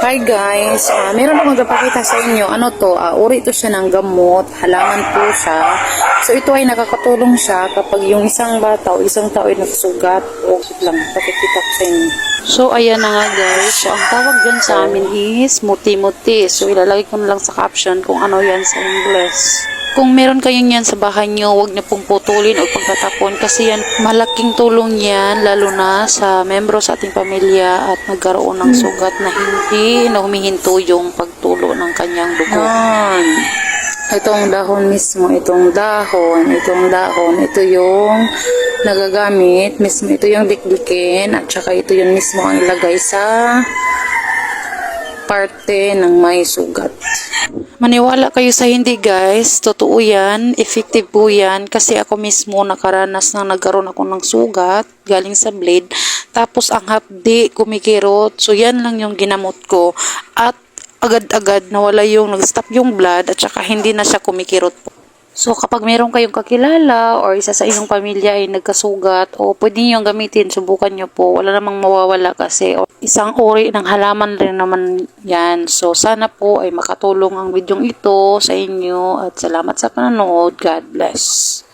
Hi guys, meron akong magpapakita sa inyo. Ano to? Uri ito siya ng gamot. Halaman po siya. So ito ay nakakatulong siya kapag yung isang bata o isang tao ay nagsugat. O lang, pakikita ko sa inyo. So ayan na nga guys. So ang tawag dyan sa amin is muti-muti. So ilalagay ko na lang sa caption kung ano yan sa English. Kung meron kayong yan sa bahay nyo, huwag na pong putulin o pagtatapon kasi yan, malaking tulong yan, lalo na sa membro sa ating pamilya at nagkaroon ng sugat na hindi na humihinto yung pagtulo ng kanyang dugo. Itong dahon mismo, ito yung nagagamit, mismo ito yung dikdikin at saka ito yung mismo ang ilagay sa parte ng may sugat. Maniwala kayo sa hindi guys, totoo yan, effective po yan kasi ako mismo nakaranas na nagkaroon ako ng sugat galing sa blade tapos ang hapdi kumikirot, so yan lang yung ginamot ko at agad-agad nawala yung nag-stop yung blood at saka hindi na siya kumikirot po. So kapag meron kayong kakilala or isa sa inyong pamilya ay nagkasugat o pwede nyo gamitin, subukan nyo po. Wala namang mawawala kasi isang uri ng halaman rin naman yan. So sana po ay makatulong ang videong ito sa inyo at salamat sa panonood. God bless.